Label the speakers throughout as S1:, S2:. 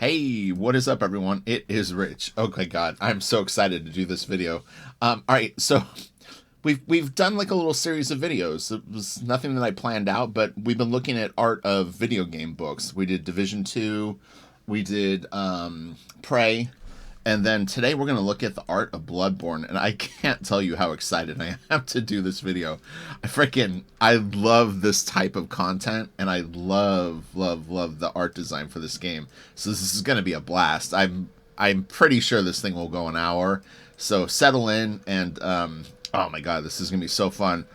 S1: Hey, what is up, everyone? It is Rich. Okay, God, I'm so excited to do this video. All right, so we've done like a little series of videos. It was nothing that I planned out, but we've been looking at art of video game books. We did Division 2, we did Prey, and then today we're going to look at the art of Bloodborne, and I can't tell you how excited I am to do this video. I love this type of content, and I love the art design for this game. So this is going to be a blast. I'm pretty sure this thing will go an hour. So settle in, and oh my God, this is going to be so fun.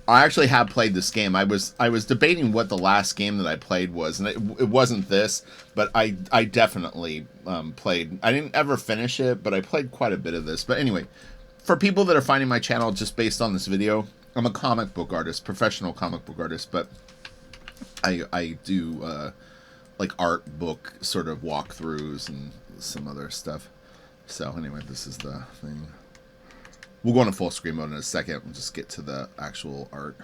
S1: I actually have played this game. I was debating what the last game that I played was, and it wasn't this, but I definitely played. I didn't ever finish it, but I played quite a bit of this. But anyway, for people that are finding my channel just based on this video, I'm a comic book artist, professional comic book artist, but I do like art book sort of walkthroughs and some other stuff. So anyway, this is the thing. We'll go into full screen mode in a second. We'll just get to the actual art.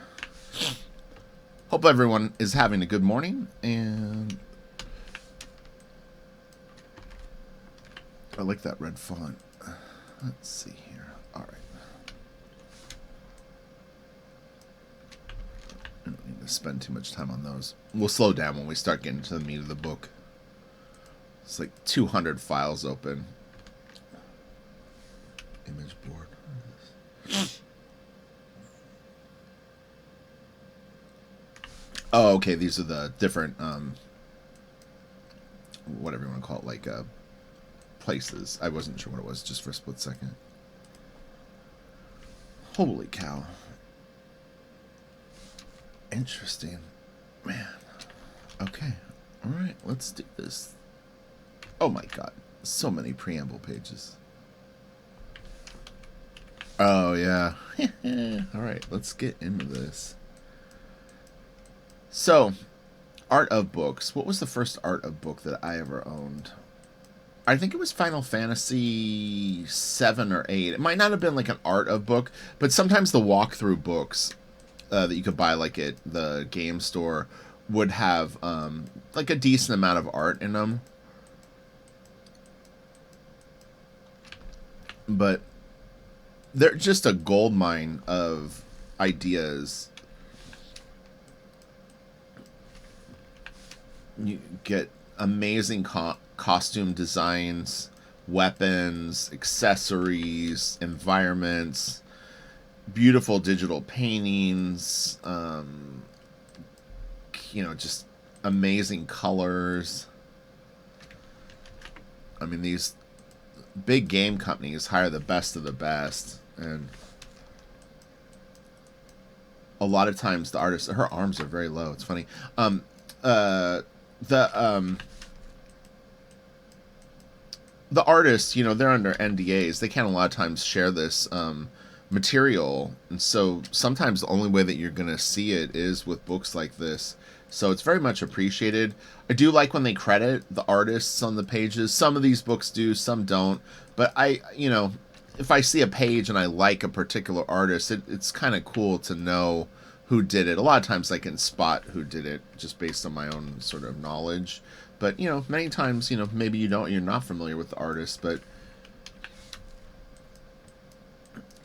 S1: Hope everyone is having a good morning. And I like that red font. Let's see here. All right. I don't need to spend too much time on those. We'll slow down when we start getting to the meat of the book. It's like 200 files open. Image board. Oh, okay. These are the different, whatever you want to call it, like places. I wasn't sure what it was just for a split second. Holy cow! Interesting, man. Okay, all right. Let's do this. Oh my God! So many preamble pages. Oh, yeah. All right, let's get into this. So, art of books. What was the first art of book that I ever owned? I think it was Final Fantasy 7 or 8. It might not have been like an art of book, but sometimes the walkthrough books that you could buy like at the game store would have like a decent amount of art in them. But they're just a gold mine of ideas. You get amazing costume designs, weapons, accessories, environments, beautiful digital paintings, just amazing colors. I mean, these big game companies hire the best of the best, and a lot of times the artist, her arms are very low. It's funny. The artists, they're under NDAs. They can't a lot of times share this material, and so sometimes the only way that you're gonna see it is with books like this. So it's very much appreciated. I do like when they credit the artists on the pages. Some of these books do, some don't. But if I see a page and I like a particular artist, it's kind of cool to know who did it. A lot of times I can spot who did it just based on my own sort of knowledge. But, many times, maybe you're not familiar with the artist, but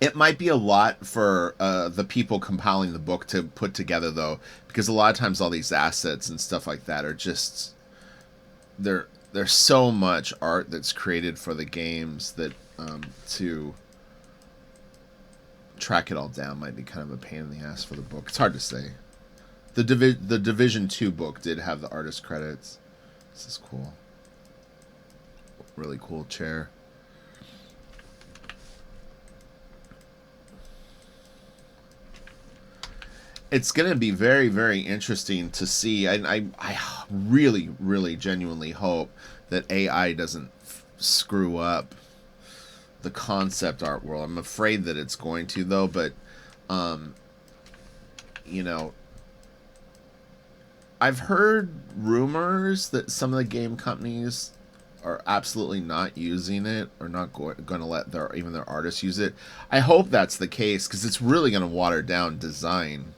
S1: it might be a lot for the people compiling the book to put together, though, because a lot of times all these assets and stuff like that are just there's so much art that's created for the games that to track it all down might be kind of a pain in the ass for the book. It's hard to say. The Division 2 book did have the artist credits. This is cool. Really cool chair. It's going to be very, very interesting to see. I really, really genuinely hope that AI doesn't screw up the concept art world. I'm afraid that it's going to, though, but, I've heard rumors that some of the game companies are absolutely not using it or not going to let even their artists use it. I hope that's the case, because it's really going to water down design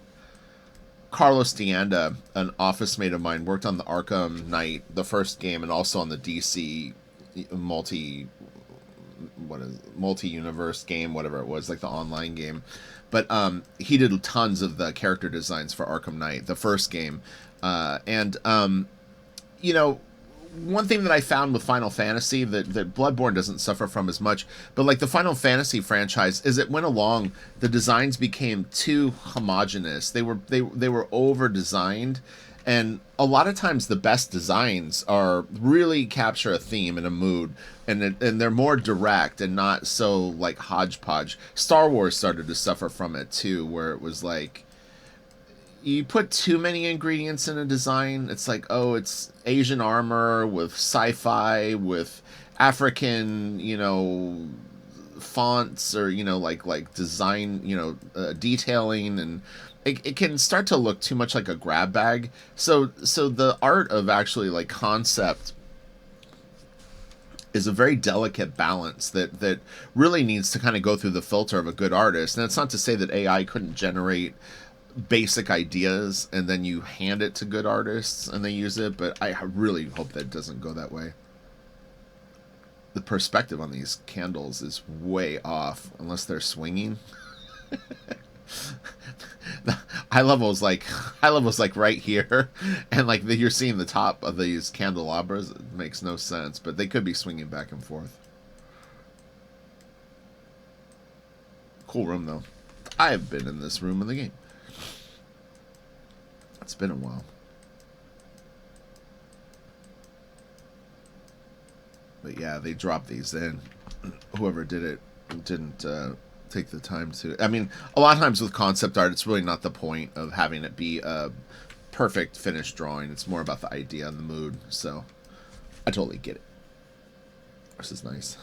S1: Carlos Deanda, an office mate of mine, worked on the Arkham Knight, the first game, and also on the DC multi multi-universe game, whatever it was, like the online game. But he did tons of the character designs for Arkham Knight, the first game. And you know, one thing that I found with Final Fantasy that Bloodborne doesn't suffer from as much, but like the Final Fantasy franchise, is it went along, the designs became too homogenous. They were over designed, and a lot of times the best designs are really capture a theme and a mood, and they're more direct and not so like hodgepodge. Star Wars started to suffer from it too, where it was like, you put too many ingredients in a design. It's like, oh, it's Asian armor with sci-fi, with African, you know, fonts, or, you know, like design, you know, detailing, and it can start to look too much like a grab bag. So the art of actually like concept is a very delicate balance that really needs to kind of go through the filter of a good artist. And it's not to say that AI couldn't generate basic ideas and then you hand it to good artists and they use it, but I really hope that it doesn't go that way. The perspective on these candles is way off unless they're swinging. Eye level's like right here, and like you're seeing the top of these candelabras. It makes no sense, but they could be swinging back and forth. Cool room though. I have been in this room in the game. It's been a while. But yeah, they dropped these in. Whoever did it didn't take the time to... I mean, a lot of times with concept art, it's really not the point of having it be a perfect finished drawing. It's more about the idea and the mood. So I totally get it. This is nice.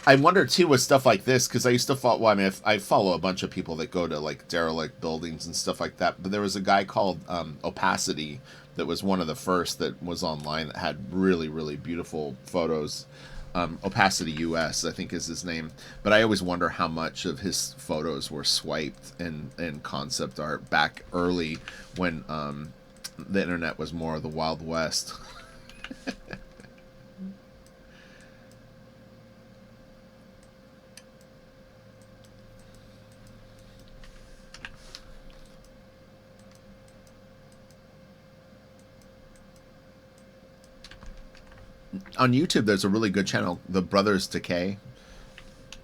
S1: I wonder too with stuff like this, because I used to follow, well, I mean, I follow a bunch of people that go to like derelict buildings and stuff like that, but there was a guy called Opacity that was one of the first that was online that had really, really beautiful photos. Opacity US, I think is his name. But I always wonder how much of his photos were swiped in concept art back early when the internet was more of the Wild West. On YouTube, there's a really good channel, The Brothers Decay.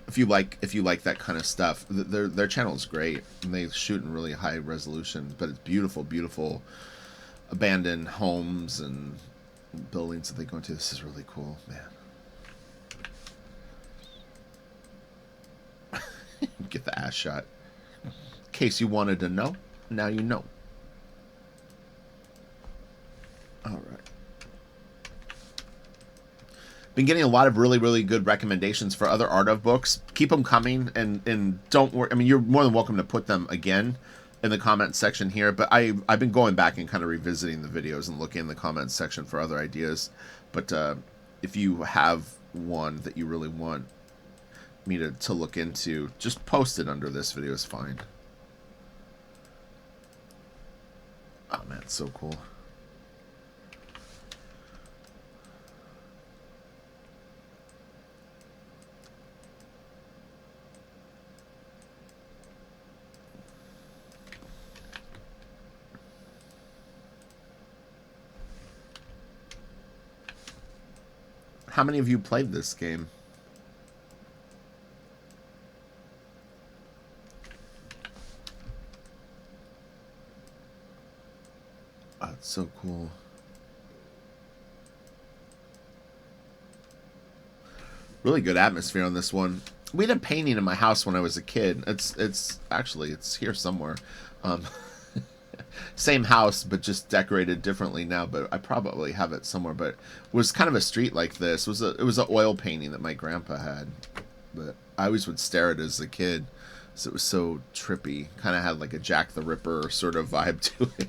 S1: If you like that kind of stuff, their channel is great, and they shoot in really high resolution. But it's beautiful, beautiful abandoned homes and buildings that they go into. This is really cool, man. Get the ass shot. In case you wanted to know, now you know. All right. Been getting a lot of really, really good recommendations for other Art of books. Keep them coming, and don't worry. I mean, you're more than welcome to put them again in the comment section here. But I've been going back and kind of revisiting the videos and looking in the comment section for other ideas. But if you have one that you really want me to look into, just post it under this video is fine. Oh man, it's so cool. How many of you played this game? Oh, it's so cool. Really good atmosphere on this one. We had a painting in my house when I was a kid. It's actually here somewhere. Same house, but just decorated differently now. But I probably have it somewhere. But it was kind of a street like this. It was an oil painting that my grandpa had. But I always would stare at it as a kid, so it was so trippy. Kind of had like a Jack the Ripper sort of vibe to it.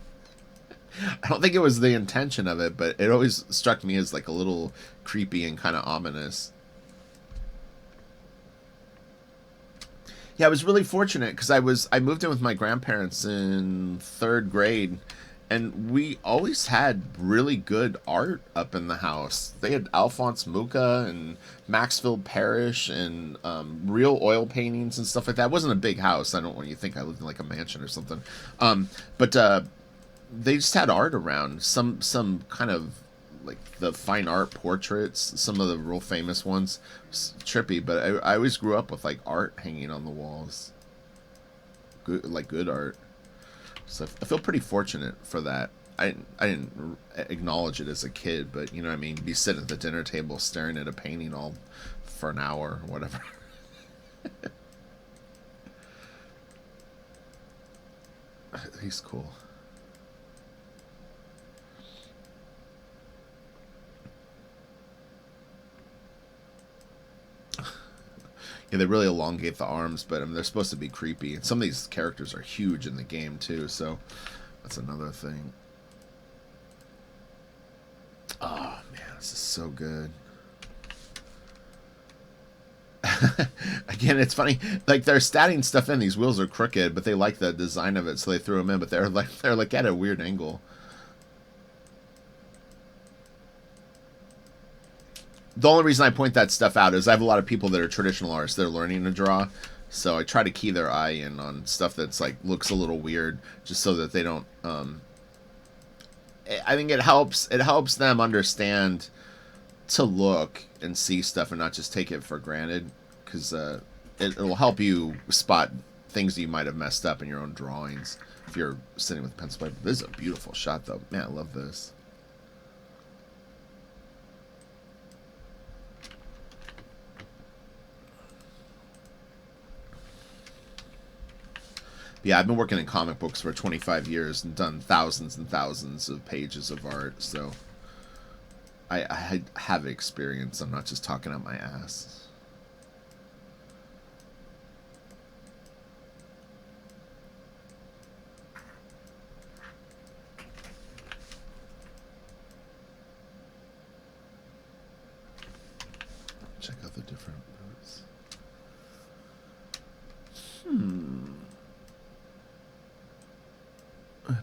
S1: I don't think it was the intention of it, but it always struck me as like a little creepy and kind of ominous. Yeah, I was really fortunate because I moved in with my grandparents in third grade, and we always had really good art up in the house. They had Alphonse Mucha and Maxfield Parrish and real oil paintings and stuff like that. It wasn't a big house. I don't want you to think I lived in like a mansion or something. But they just had art around. Some kind of like the fine art portraits, some of the real famous ones. It's trippy, but I always grew up with like art hanging on the walls, good, like good art. So I feel pretty fortunate for that. I didn't acknowledge it as a kid, but you know what I mean. Be sitting at the dinner table staring at a painting all for an hour or whatever. He's cool. Yeah, they really elongate the arms, but I mean, they're supposed to be creepy. And some of these characters are huge in the game too, so that's another thing. Oh man, this is so good. Again, it's funny. Like they're statting stuff in. These wheels are crooked, but they like the design of it, so they threw them in. But they're like at a weird angle. The only reason I point that stuff out is I have a lot of people that are traditional artists that are learning to draw, so I try to key their eye in on stuff that's like looks a little weird, just so that they don't. I think it helps. It helps them understand to look and see stuff and not just take it for granted, because it'll help you spot things that you might have messed up in your own drawings if you're sitting with pencil paper. This is a beautiful shot, though. Man, I love this. Yeah, I've been working in comic books for 25 years and done thousands and thousands of pages of art, so I have experience. I'm not just talking out my ass. Check out the different boots.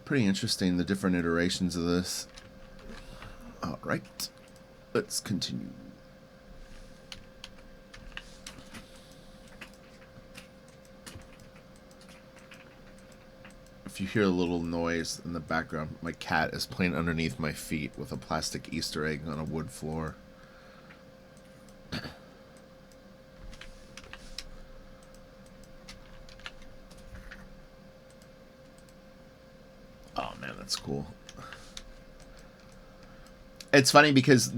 S1: Pretty interesting, the different iterations of this. Alright, let's continue. If you hear a little noise in the background, my cat is playing underneath my feet with a plastic Easter egg on a wood floor. Oh man, that's cool. It's funny because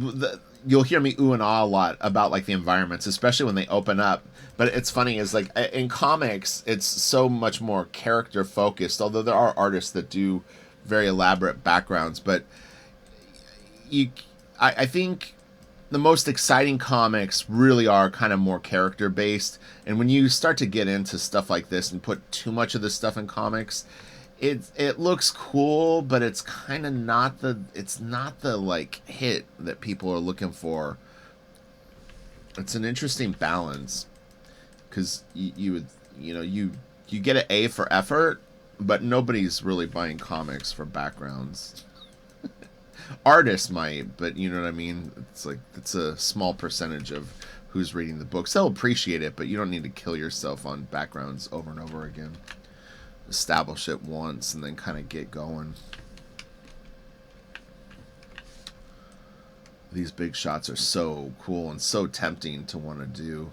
S1: you'll hear me ooh and ah a lot about like the environments, especially when they open up. But it's funny is like in comics, it's so much more character focused. Although there are artists that do very elaborate backgrounds, but I think the most exciting comics really are kind of more character based. And when you start to get into stuff like this and put too much of this stuff in comics, it looks cool, but it's kind of not the like hit that people are looking for. It's an interesting balance, because you get an A for effort, but nobody's really buying comics for backgrounds. Artists might, but you know what I mean. It's like it's a small percentage of who's reading the books. They'll appreciate it, but you don't need to kill yourself on backgrounds over and over again. Establish it once and then kind of get going. These big shots are so cool and so tempting to want to do.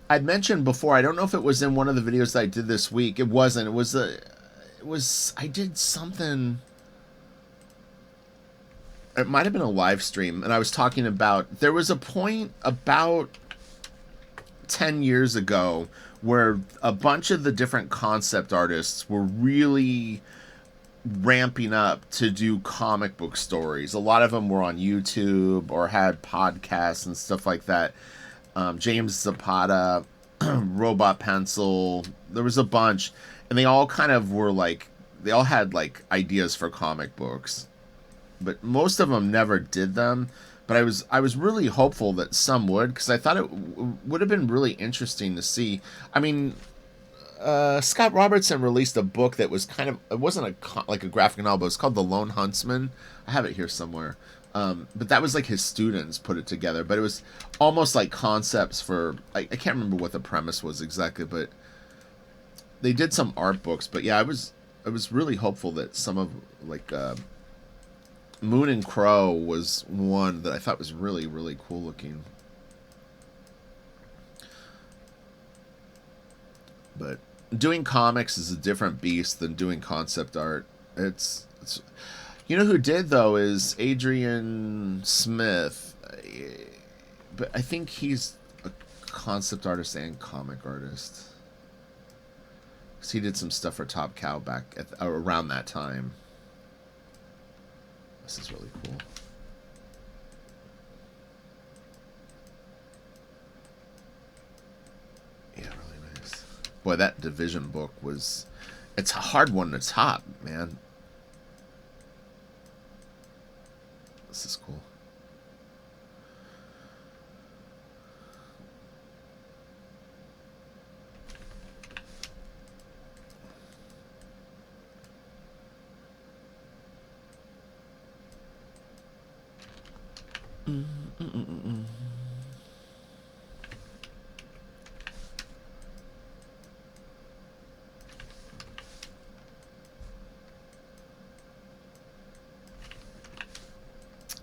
S1: I'd mentioned before, I don't know if it was in one of the videos that I did this week. It wasn't. I did something. It might have been a live stream, and I was talking about, there was a point about 10 years ago where a bunch of the different concept artists were really ramping up to do comic book stories. A lot of them were on YouTube or had podcasts and stuff like that. James Zapata, Robot Pencil, there was a bunch, and they all kind of were like, they all had like ideas for comic books, but most of them never did them. But I was really hopeful that some would, because I thought it would have been really interesting to see. I mean, Scott Robertson released a book that was kind of, it wasn't like a graphic novel, but it's called The Lone Huntsman. I have it here somewhere. But that was like his students put it together. But it was almost like concepts for, I can't remember what the premise was exactly, but they did some art books. But yeah, I was really hopeful that some of like Moon and Crow was one that I thought was really, really cool looking. But doing comics is a different beast than doing concept art. It's you know who did though is Adrian Smith, but I think he's a concept artist and comic artist. 'Cause he did some stuff for Top Cow back around that time. This is really cool. Yeah, really nice. Boy, that Division book was... It's a hard one to top, man. This is cool.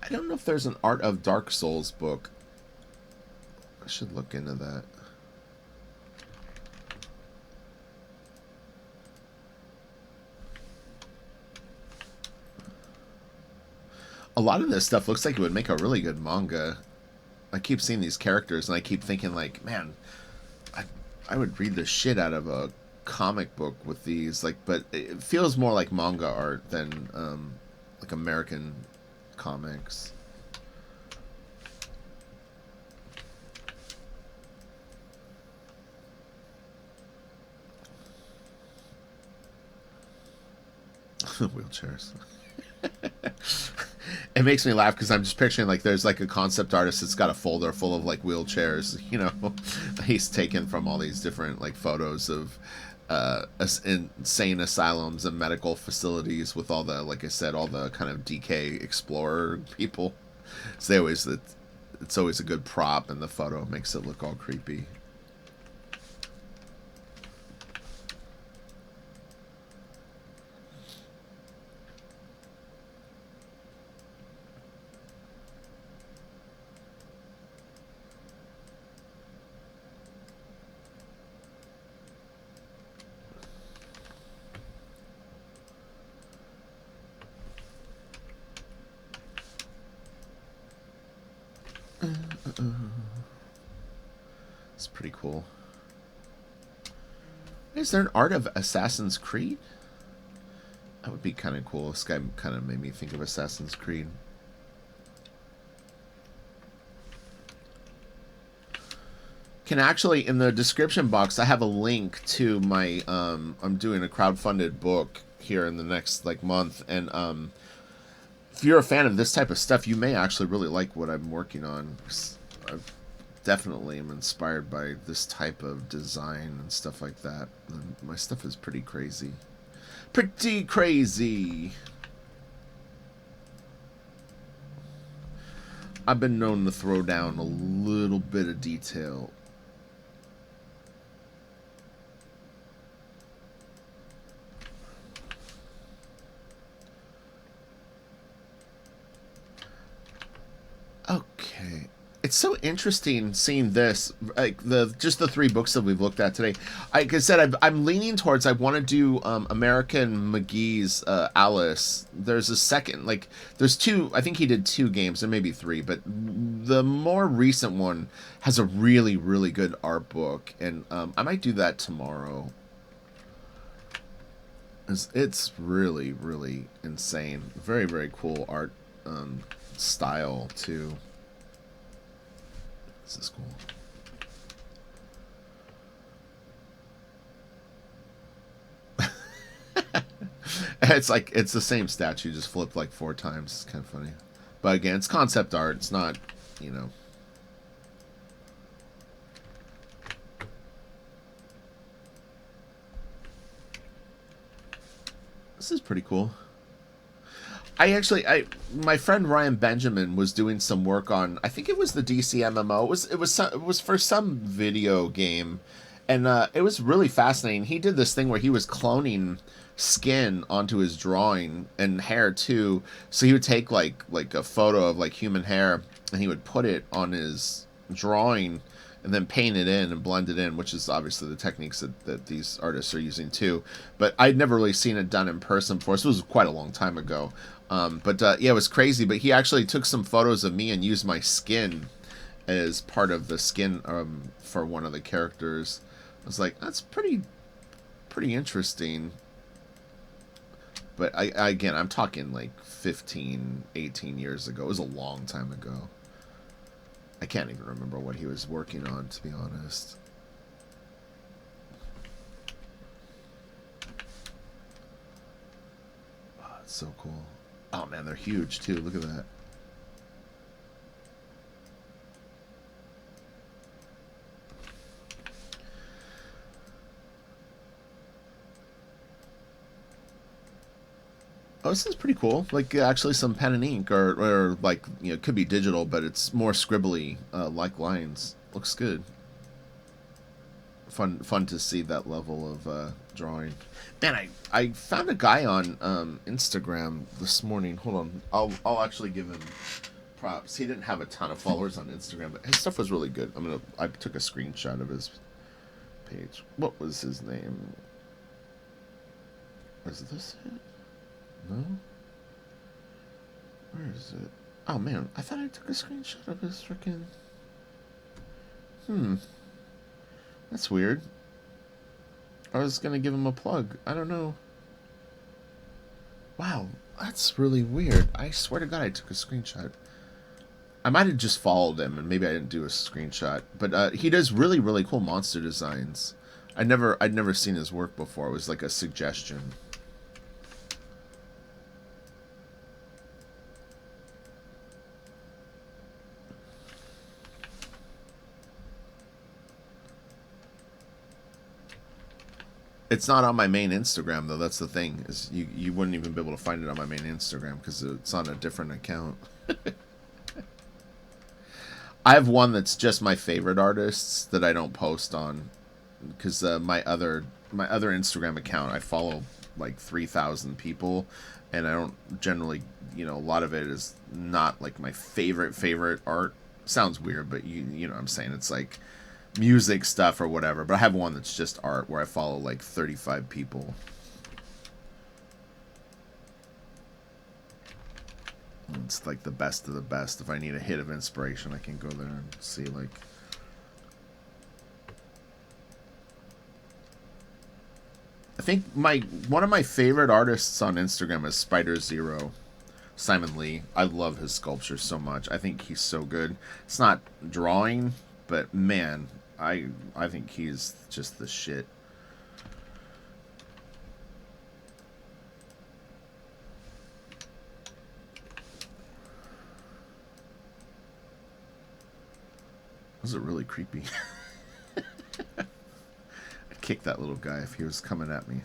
S1: I don't know if there's an Art of Dark Souls book. I should look into that. A lot of this stuff looks like it would make a really good manga. I keep seeing these characters and I keep thinking like, man, I would read the shit out of a comic book with these, like, but it feels more like manga art than like American comics. Wheelchairs. It makes me laugh because I'm just picturing like there's like a concept artist that's got a folder full of like wheelchairs, you know, he's taken from all these different like photos of insane asylums and medical facilities with all the, like I said, all the kind of DK explorer people. So they always, it's always a good prop, and the photo makes it look all creepy. It's pretty cool. Is there an Art of Assassin's Creed? That would be kind of cool. This guy kind of made me think of Assassin's Creed. Can actually, in the description box, I have a link to my, I'm doing a crowdfunded book here in the next, like, month, and, if you're a fan of this type of stuff, you may actually really like what I'm working on. I definitely am inspired by this type of design and stuff like that. And my stuff is pretty crazy. Pretty crazy! I've been known to throw down a little bit of detail. Okay. It's so interesting seeing this, like just the three books that we've looked at today. Like I said, I'm leaning towards, I want to do American McGee's Alice. There's a second, like, there's two, I think he did 2 games, there may be 3, but the more recent one has a really, really good art book, and I might do that tomorrow. It's really, really insane. Very, very cool art style too. This is cool. It's like, it's the same statue just flipped like 4 times. It's kind of funny. But again, it's concept art. It's not, you know. This is pretty cool. My friend Ryan Benjamin was doing some work on, I think it was the DC MMO. It was for some video game, and it was really fascinating. He did this thing where he was cloning skin onto his drawing and hair too. So he would take like a photo of like human hair, and he would put it on his drawing and then paint it in and blend it in, which is obviously the techniques that these artists are using too. But I'd never really seen it done in person before. So it was quite a long time ago. Yeah, it was crazy. But he actually took some photos of me and used my skin as part of the skin for one of the characters. I was like, that's pretty interesting. But again, I'm talking like 15, 18 years ago. It was a long time ago. I can't even remember what he was working on, to be honest. Oh, it's so cool. Oh, man, they're huge, too. Look at that. Oh, this is pretty cool. Like, actually some pen and ink, or like, you know, it could be digital, but it's more scribbly, like lines. Looks good. Fun to see that level of drawing. Man, I found a guy on Instagram this morning. Hold on, I'll actually give him props. He didn't have a ton of followers on Instagram, but his stuff was really good. I took a screenshot of his page. What was his name? Is this it? No? Where is it? Oh man, I thought I took a screenshot of his freaking... That's weird. I was gonna give him a plug. I don't know. Wow, that's really weird. I swear to God I took a screenshot. I might have just followed him and maybe I didn't do a screenshot. But he does really, really cool monster designs. I'd never seen his work before. It was like a suggestion. It's not on my main Instagram, though. That's the thing. Is you wouldn't even be able to find it on my main Instagram because it's on a different account. I have one that's just my favorite artists that I don't post on because my other Instagram account, I follow like 3,000 people, and I don't generally, you know, a lot of it is not like my favorite art. Sounds weird, but you know what I'm saying. It's like music stuff or whatever, but I have one that's just art where I follow like 35 people. It's like the best of the best. If I need a hit of inspiration, I can go there and see like... I think one of my favorite artists on Instagram is Spider Zero. Simon Lee. I love his sculpture so much. I think he's so good. It's not drawing, but man, I think he's just the shit. Was it really creepy? I'd kick that little guy if he was coming at me.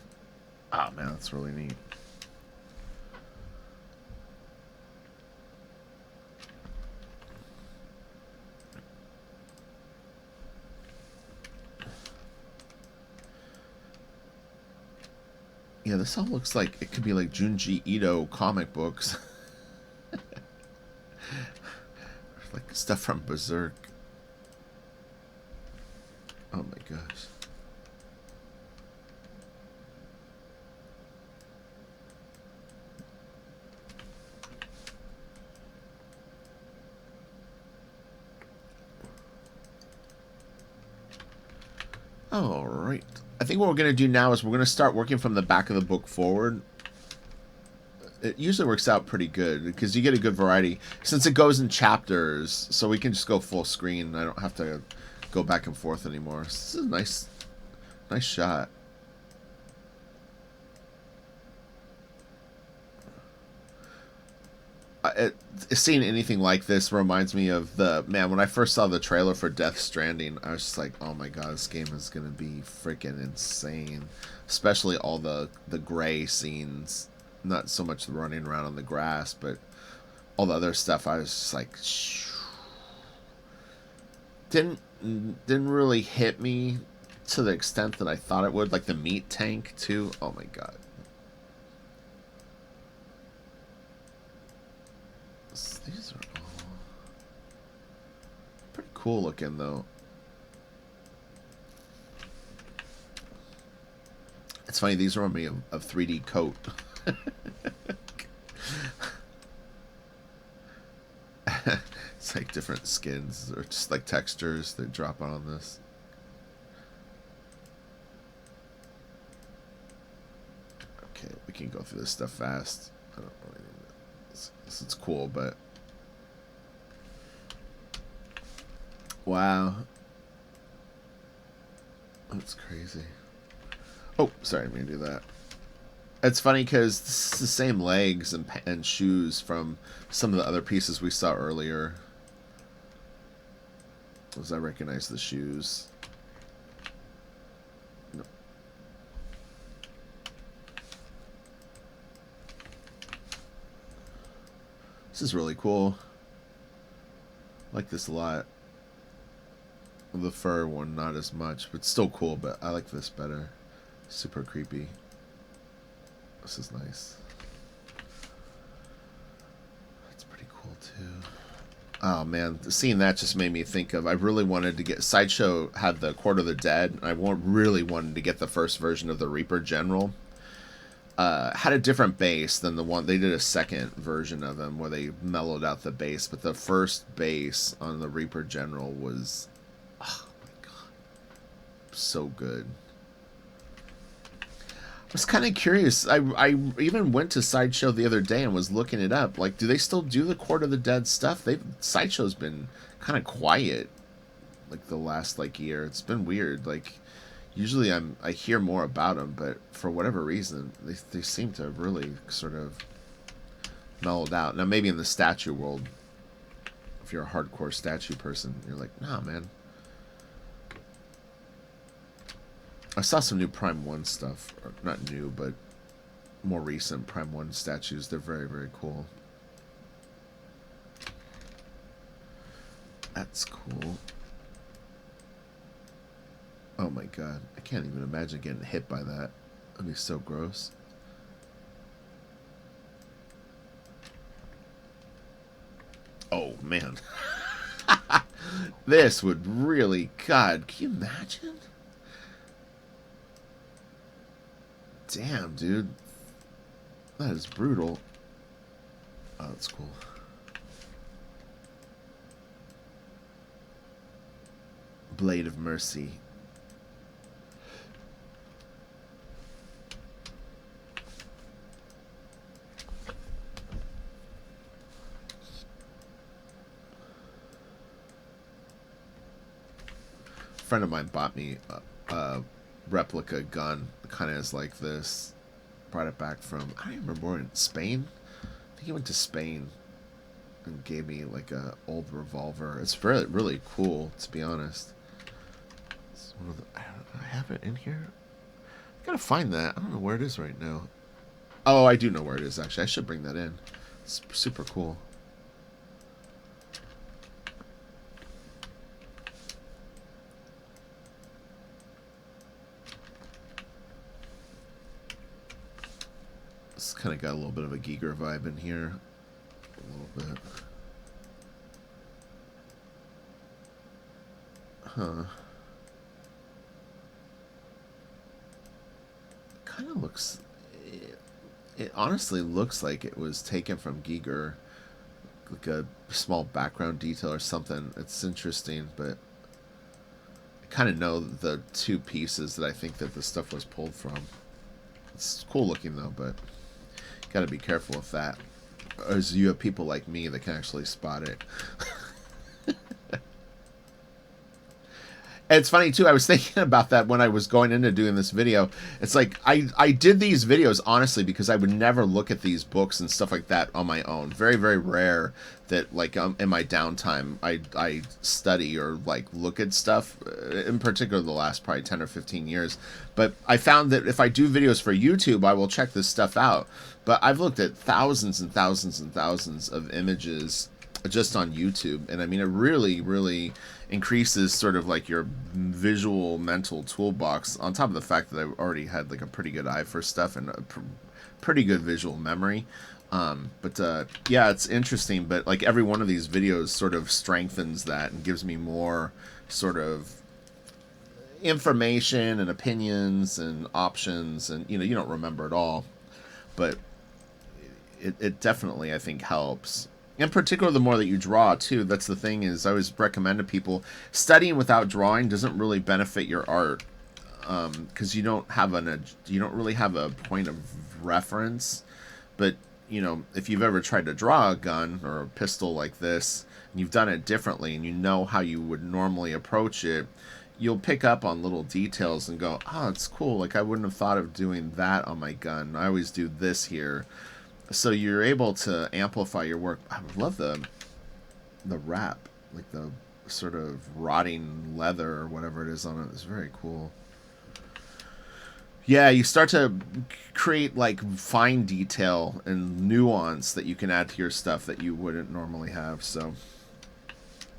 S1: Oh man, that's really neat. Yeah, this all looks like it could be like Junji Ito comic books. Like stuff from Berserk. Oh my gosh. All right. I think what we're going to do now is we're going to start working from the back of the book forward. It usually works out pretty good because you get a good variety since it goes in chapters, so we can just go full screen. I don't have to go back and forth anymore. This is a nice shot. seeing anything like this reminds me of when I first saw the trailer for Death Stranding. I was just like, oh my god, this game is gonna be freaking insane, especially all the gray scenes, not so much the running around on the grass, but all the other stuff. I was just like, didn't really hit me to the extent that I thought it would, like the meat tank too. Oh my god. These are all pretty cool looking, though. It's funny, these remind me of 3D Coat. It's like different skins, or just like textures that drop on this. Okay, we can go through this stuff fast. I don't really need it. It's cool, but wow, that's crazy. Oh, sorry, I didn't mean to do that. It's funny because this is the same legs and shoes from some of the other pieces we saw earlier. As I recognize the shoes. No. This is really cool. I like this a lot. The fur one, not as much, but still cool, but I like this better. Super creepy. This is nice. That's pretty cool, too. Oh, man. Seeing that just made me think of... I really wanted to get... Sideshow had the Court of the Dead. I really wanted to get the first version of the Reaper General. Had a different bass than the one... They did a second version of him where they mellowed out the bass, but the first bass on the Reaper General was... Oh, my God. So good. I was kind of curious. I even went to Sideshow the other day and was looking it up. Like, do they still do the Court of the Dead stuff? Sideshow's been kind of quiet, like the last year. It's been weird. Like, usually I hear more about them, but for whatever reason, they seem to have really sort of mellowed out. Now, maybe in the statue world, if you're a hardcore statue person, you're like, nah, man. I saw some new Prime 1 stuff. Or not new, but more recent Prime 1 statues. They're very, very cool. That's cool. Oh my god. I can't even imagine getting hit by that. That'd be so gross. Oh, man. This would really... God, can you imagine? Damn, dude. That is brutal. Oh, that's cool. Blade of Mercy. A friend of mine bought me a replica gun, kind of is like this. Brought it back from, I don't remember where, in Spain? I think he went to Spain and gave me like a old revolver. It's really, really cool, to be honest. It's one of the, I have it in here. I gotta find that. I don't know where it is right now. Oh, I do know where it is, actually. I should bring that in. It's super cool. Kind of got a little bit of a Giger vibe in here. A little bit. Huh. Kind of looks... It honestly looks like it was taken from Giger. Like a small background detail or something. It's interesting, but... I kind of know the two pieces that I think that the stuff was pulled from. It's cool looking, though, but... Gotta be careful with that. As you have people like me that can actually spot it. it's funny too. I was thinking about that when I was going into doing this video. It's like I did these videos honestly because I would never look at these books and stuff like that on my own. Very very rare that like in my downtime I study or like look at stuff. In particular, the last probably 10 or 15 years. But I found that if I do videos for YouTube, I will check this stuff out. But I've looked at thousands and thousands and thousands of images just on YouTube, and I mean it really really increases sort of like your visual mental toolbox, on top of the fact that I already had like a pretty good eye for stuff and a pretty good visual memory. But yeah, it's interesting, but like every one of these videos sort of strengthens that and gives me more sort of information and opinions and options, and you know, you don't remember it all, but it definitely I think helps. In particular, the more that you draw too. That's the thing, is I always recommend to people, studying without drawing doesn't really benefit your art, because you don't really have a point of reference. But you know, if you've ever tried to draw a gun or a pistol like this, and you've done it differently, and you know how you would normally approach it, you'll pick up on little details and go, oh, it's cool. Like I wouldn't have thought of doing that on my gun. I always do this here. So you're able to amplify your work. I love the wrap, like the sort of rotting leather or whatever it is on it. It's very cool. Yeah, you start to create like fine detail and nuance that you can add to your stuff that you wouldn't normally have. So,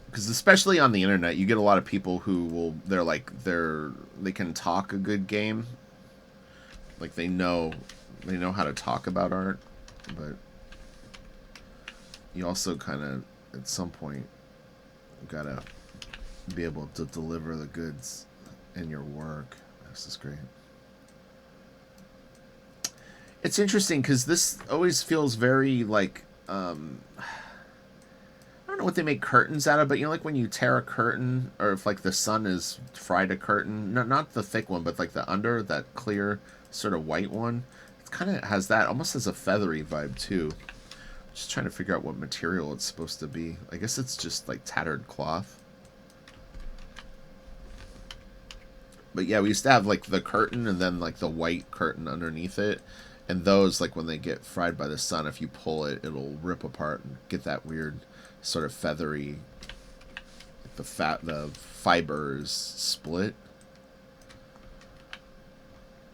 S1: because especially on the internet, you get a lot of people who they can talk a good game, like they know how to talk about art. But you also kind of, at some point, gotta be able to deliver the goods in your work. This is great. It's interesting because this always feels very like, I don't know what they make curtains out of, but you know, like when you tear a curtain, or if like the sun is fried a curtain, not the thick one, but like the under, that clear sort of white one. Kind of has that, almost has a feathery vibe too. Just trying to figure out what material it's supposed to be. I guess it's just like tattered cloth. But yeah, we used to have like the curtain and then like the white curtain underneath it, and those, like when they get fried by the sun, if you pull it, it'll rip apart and get that weird sort of feathery, like the fibers split.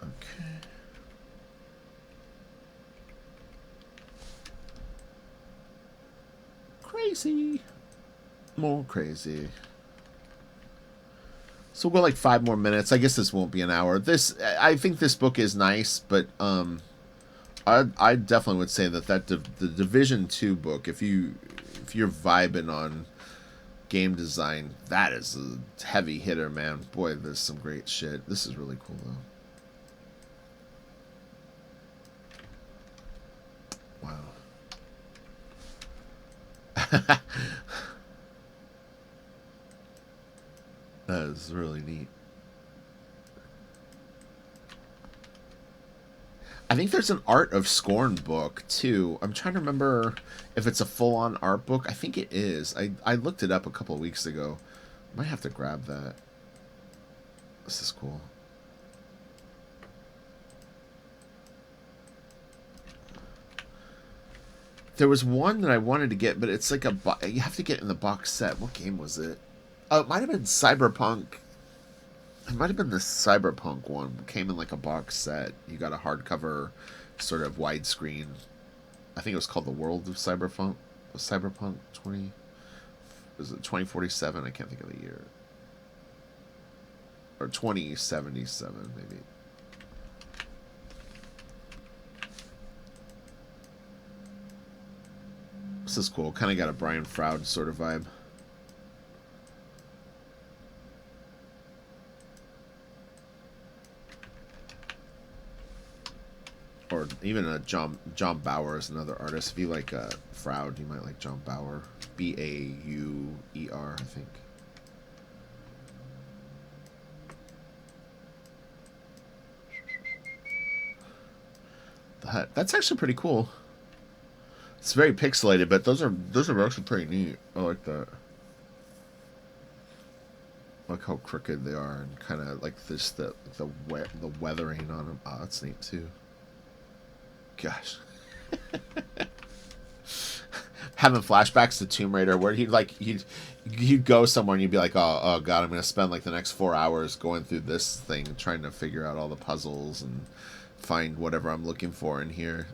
S1: Okay. Crazy. More crazy. So we'll go like 5 more minutes. I guess this won't be an hour. I think this book is nice, but I definitely would say that the Division 2 book, if you're vibing on game design, that is a heavy hitter, man. Boy, there's some great shit. This is really cool though. Wow. That is really neat. I think there's an Art of Scorn book too. I'm trying to remember if it's a full-on art book. I think it is. I looked it up a couple of weeks ago. Might have to grab that. This is cool. There was one that I wanted to get, but it's like you have to get in the box set. What game was it? Oh, it might have been Cyberpunk. It might have been the Cyberpunk one. It came in like a box set. You got a hardcover, sort of widescreen. I think it was called The World of Cyberpunk. Cyberpunk 20. Was it 2047? I can't think of the year. Or 2077, maybe. This is cool. Kind of got a Brian Froud sort of vibe. Or even a John Bauer is another artist. If you like Froud, you might like John Bauer. Bauer, I think. That's actually pretty cool. It's very pixelated, but those are actually pretty neat. I like that. Look how crooked they are, and kind of like this the weathering on them. Oh, that's neat too. Gosh. Having flashbacks to Tomb Raider where he'd go somewhere and you'd be like, oh god, I'm gonna spend like the next 4 hours going through this thing trying to figure out all the puzzles and find whatever I'm looking for in here.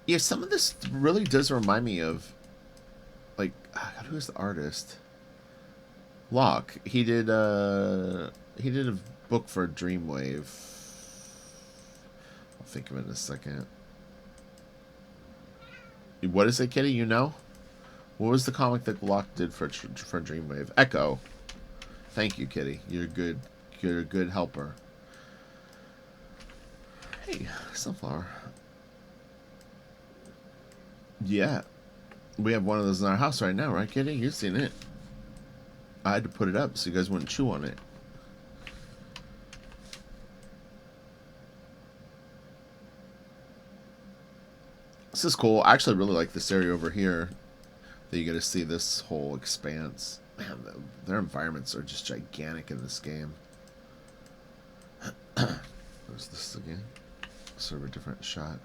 S1: Yeah, some of this really does remind me of, like, God, who's the artist? Locke. He did a book for Dreamwave. I'll think of it in a second. What is it, Kitty? You know? What was the comic that Locke did for Dreamwave? Echo. Thank you, Kitty. You're a good helper. Hey, sunflower. Yeah. We have one of those in our house right now, right, Kitty? You've seen it. I had to put it up so you guys wouldn't chew on it. This is cool. I actually really like this area over here that you get to see this whole expanse. Man, their environments are just gigantic in this game. There's this again. Sort of a different shot.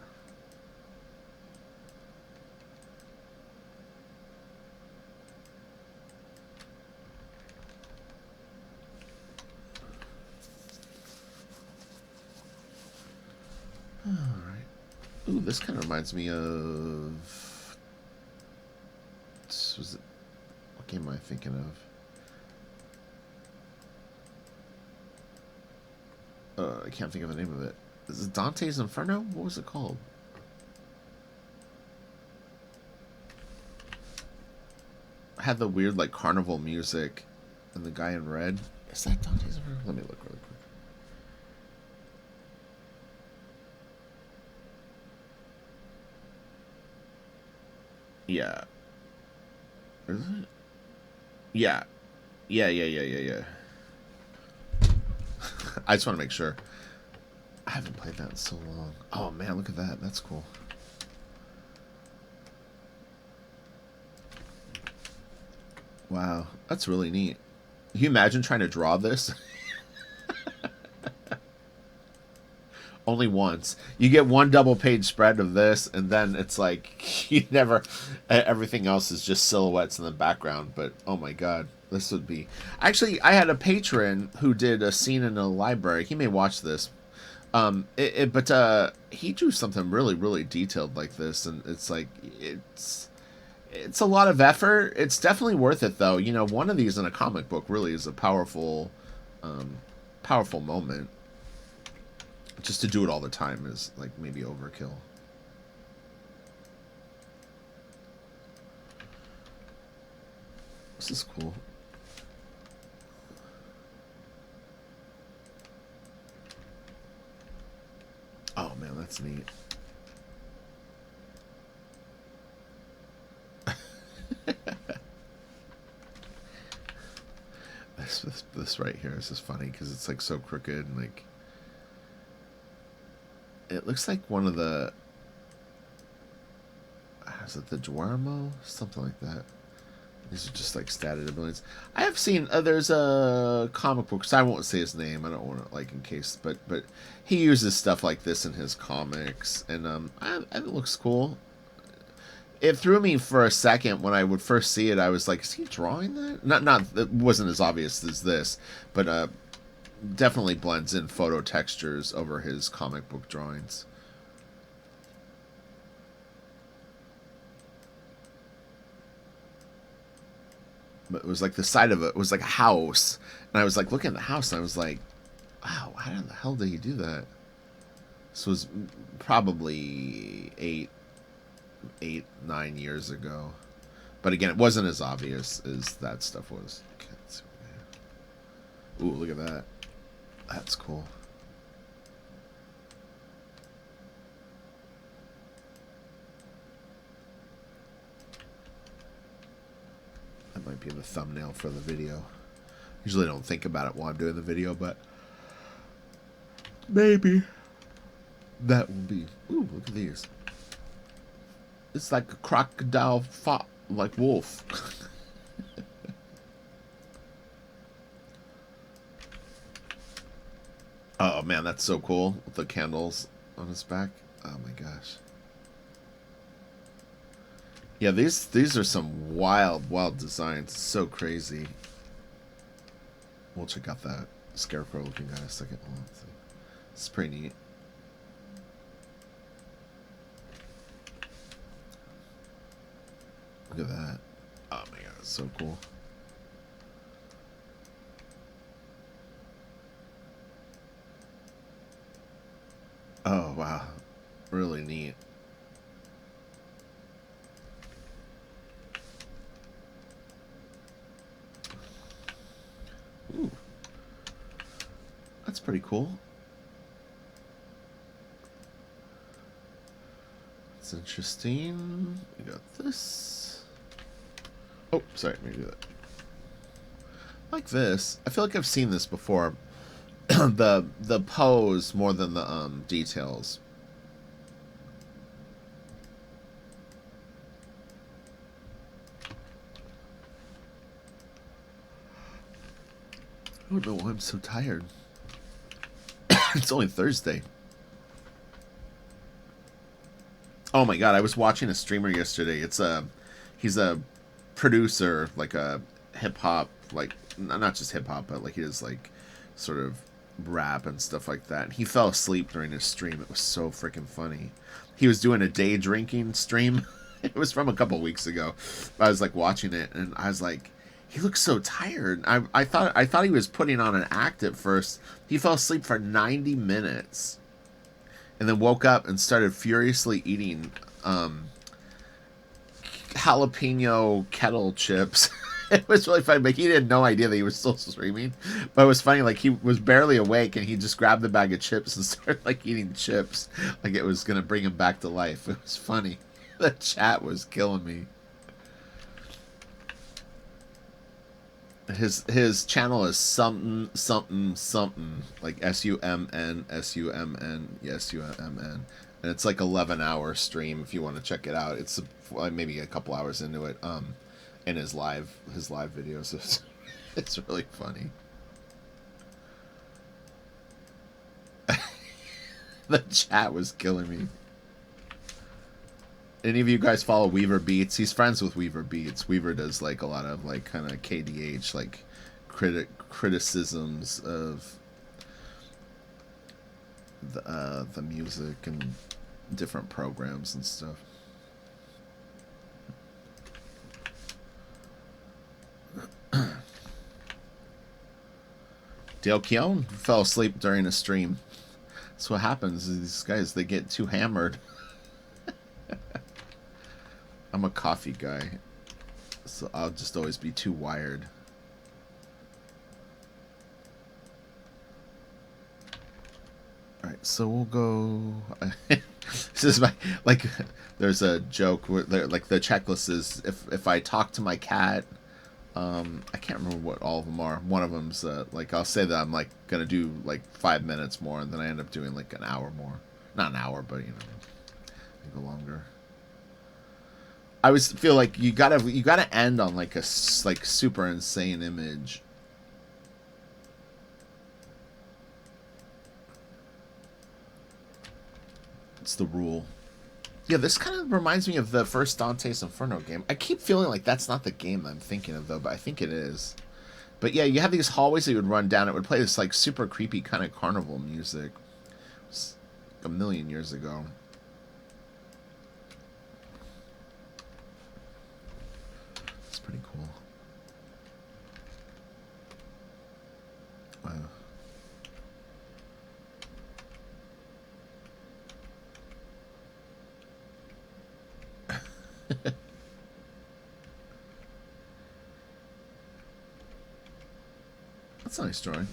S1: Alright. Ooh, this kind of reminds me of... Was it... What game am I thinking of? I can't think of the name of it. Is it Dante's Inferno? What was it called? It had the weird, like, carnival music and the guy in red. Is that Dante's Inferno? Let me look really quick. Yeah. Is it? Yeah. Yeah. I just want to make sure. I haven't played that in so long. Oh man, look at that. That's cool. Wow, that's really neat. Can you imagine trying to draw this? Only once. You get one double page spread of this, and then it's like you never. Everything else is just silhouettes in the background. But oh my god, this would be. Actually, I had a patron who did a scene in a library. He may watch this. But he drew something really detailed like this, and it's like it's a lot of effort. It's definitely worth it, though. You know, one of these in a comic book really is a powerful moment. Just to do it all the time is like maybe overkill. This is cool. Oh man, that's neat. This right here is just funny because it's like so crooked and like it looks like one of the is it the Duarmo? Something like that. These are just like statted abilities. I have seen there's a comic book, so I won't say his name. I don't want to, like, in case, but he uses stuff like this in his comics, and it looks cool. It threw me for a second when I would first see it. I was like, is he drawing that? Not it wasn't as obvious as this, but definitely blends in photo textures over his comic book drawings. But it was like the side of it was like a house, and I was like looking at the house, and I was like, wow, how the hell did he do that? This was probably 9 years ago, but again, it wasn't as obvious as that stuff was. Okay, let's see what we have. Ooh, look at that. That's cool. That might be the thumbnail for the video. Usually I don't think about it while I'm doing the video, but maybe. That will be. Ooh, look at these. It's like a crocodile fought like wolf. Oh man, that's so cool with the candles on his back. Oh my gosh. Yeah, these are some wild designs. So crazy. We'll check out that scarecrow looking guy in a second. It's pretty neat. Look at that. Oh my god, it's so cool. Oh wow. Really neat. Ooh. That's pretty cool. It's interesting. We got this. Oh, sorry, let me do that. Like this. I feel like I've seen this before. the pose more than the details. I don't know why I'm so tired. It's only Thursday. Oh my god, I was watching a streamer yesterday. He's a producer, like a hip hop, like not just hip hop, but like he does like sort of rap and stuff like that. He fell asleep during his stream. It was so freaking funny. He was doing a day drinking stream. It was from a couple weeks ago. I was like watching it and I was like, he looks so tired. I thought he was putting on an act at first. He fell asleep for 90 minutes. And then woke up and started furiously eating jalapeno kettle chips. It was really funny, but he had no idea that he was still streaming. But it was funny, like he was barely awake and he just grabbed the bag of chips and started like eating chips like it was gonna bring him back to life. It was funny. The chat was killing me. His channel is something like SUMN SUMN, and it's like 11-hour stream if you want to check it out. It's maybe a couple hours into it. In his live videos, it's really funny. The chat was killing me. Any of you guys follow Weaver Beats? He's friends with Weaver Beats. Weaver does like a lot of like kind of KDH like criticisms of the music and different programs and stuff. Dale Keown fell asleep during a stream. That's what happens. These guys, they get too hammered. I'm a coffee guy, so I'll just always be too wired. Alright, so we'll go... This is my... Like, there's a joke where, like, the checklist is if I talk to my cat... I can't remember what all of them are. One of them's, like, I'll say that I'm, like, gonna do, like, 5 minutes more, and then I end up doing, like, an hour more. Not an hour, but, you know, maybe longer. I always feel like you gotta end on like a super insane image. It's the rule. Yeah, this kind of reminds me of the first Dante's Inferno game. I keep feeling like that's not the game I'm thinking of though, but I think it is. But yeah, you have these hallways that you would run down. It would play this like super creepy kind of carnival music. It was a million years ago. Pretty cool. Wow. That's a nice drawing.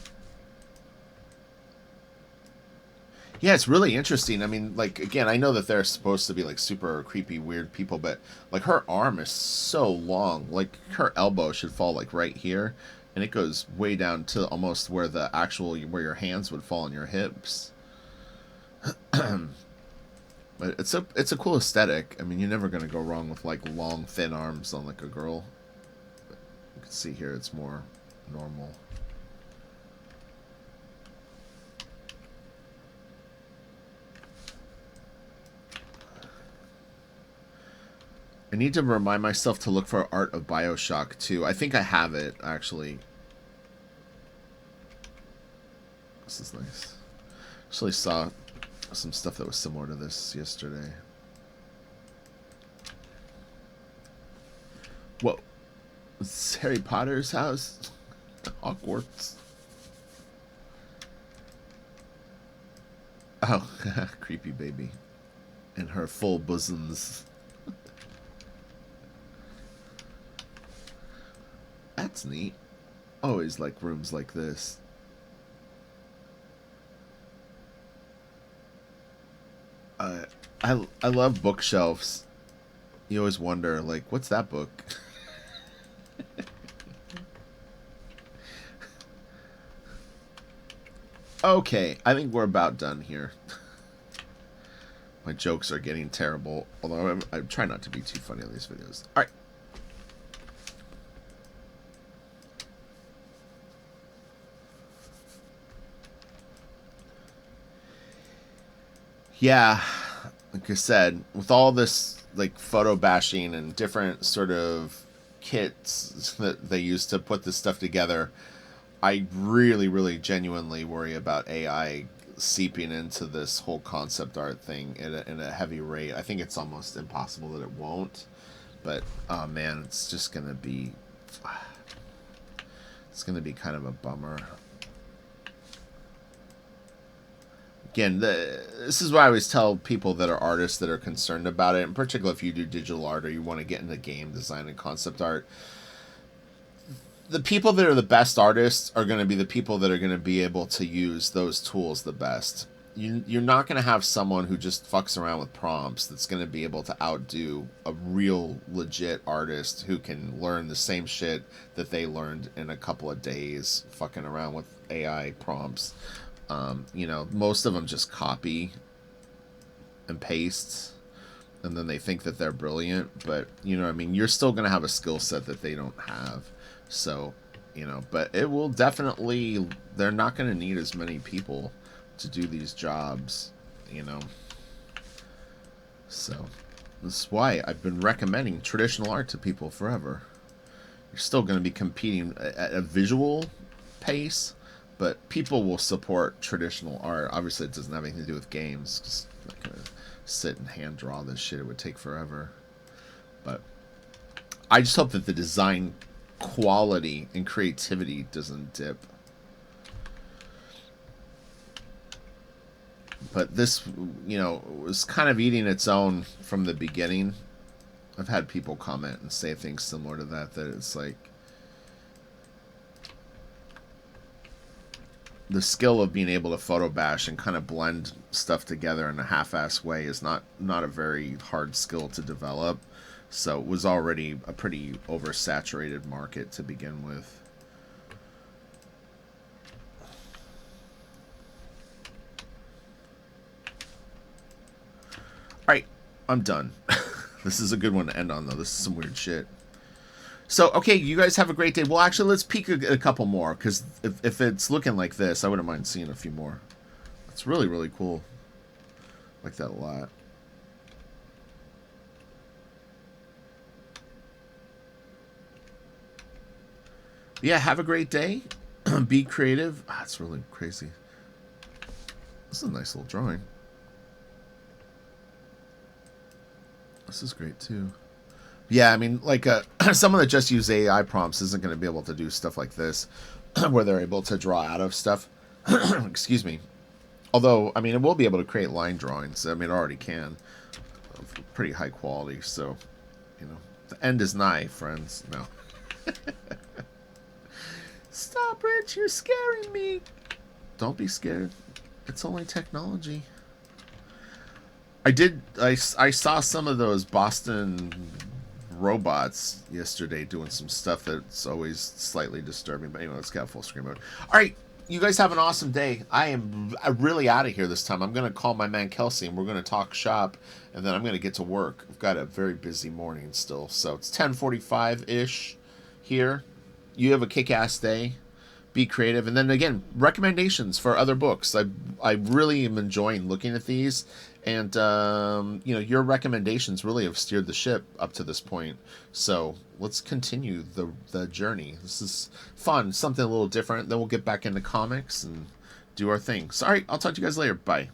S1: Yeah, it's really interesting. I mean, like, again, I know that they're supposed to be, like, super creepy, weird people, but, like, her arm is so long. Like, her elbow should fall, like, right here, and it goes way down to almost where the actual, where your hands would fall on your hips. But it's a cool aesthetic. I mean, you're never gonna go wrong with like long, thin arms on like a girl. But you can see here it's more normal. I need to remind myself to look for Art of BioShock 2. I think I have it, actually. This is nice. Actually saw some stuff that was similar to this yesterday. Whoa. Is this Harry Potter's house? Hogwarts. Oh, creepy baby. And her full bosoms. That's neat. Always like rooms like this. I love bookshelves. You always wonder, like, what's that book? Okay, I think we're about done here. My jokes are getting terrible, although I try not to be too funny on these videos. All right. Yeah, like I said, with all this like photo bashing and different sort of kits that they use to put this stuff together, I really, really genuinely worry about AI seeping into this whole concept art thing in a heavy rate. I think it's almost impossible that it won't, but oh man, it's just gonna be, it's gonna be kind of a bummer. Again, this is why I always tell people that are artists that are concerned about it, in particular if you do digital art or you want to get into game design and concept art. The people that are the best artists are going to be the people that are going to be able to use those tools the best. You're not going to have someone who just fucks around with prompts that's going to be able to outdo a real legit artist who can learn the same shit that they learned in a couple of days fucking around with AI prompts. You know, most of them just copy and paste, and then they think that they're brilliant, but, you know what I mean? You're still going to have a skill set that they don't have. So, you know, but it will definitely, they're not going to need as many people to do these jobs, you know? So, this is why I've been recommending traditional art to people forever. You're still going to be competing at a visual pace, but people will support traditional art. Obviously, it doesn't have anything to do with games. Just not gonna sit and hand draw this shit. It would take forever. But I just hope that the design quality and creativity doesn't dip. But this, you know, was kind of eating its own from the beginning. I've had people comment and say things similar to that, that it's like, the skill of being able to photo bash and kind of blend stuff together in a half-ass way is not a very hard skill to develop. So it was already a pretty oversaturated market to begin with. Alright, I'm done. This is a good one to end on, though. This is some weird shit. So, okay, you guys have a great day. Well, actually, let's peek a couple more, because if it's looking like this, I wouldn't mind seeing a few more. It's really, really cool. I like that a lot. Yeah, have a great day. Be creative. Ah, it's really crazy. This is a nice little drawing. This is great, too. Yeah, I mean, like, someone that just used AI prompts isn't going to be able to do stuff like this, where they're able to draw out of stuff. Excuse me. Although, I mean, it will be able to create line drawings. I mean, it already can. Of pretty high quality, so, you know. The end is nigh, friends. No. Stop, Rich, you're scaring me. Don't be scared. It's only technology. I saw some of those Boston robots yesterday doing some stuff that's always slightly disturbing. But anyway, let's get full screen mode. All right. you guys have an awesome day. I'm really out of here this time. I'm going to call my man Kelsey, and we're going to talk shop, and then I'm going to get to work. I've got a very busy morning still, so it's 10:45-ish here. You have a kick-ass day. Be creative. And then, again, recommendations for other books. I really am enjoying looking at these, and, you know, your recommendations really have steered the ship up to this point. So let's continue the journey. This is fun, something a little different. Then we'll get back into comics and do our thing. So, all right, I'll talk to you guys later. Bye.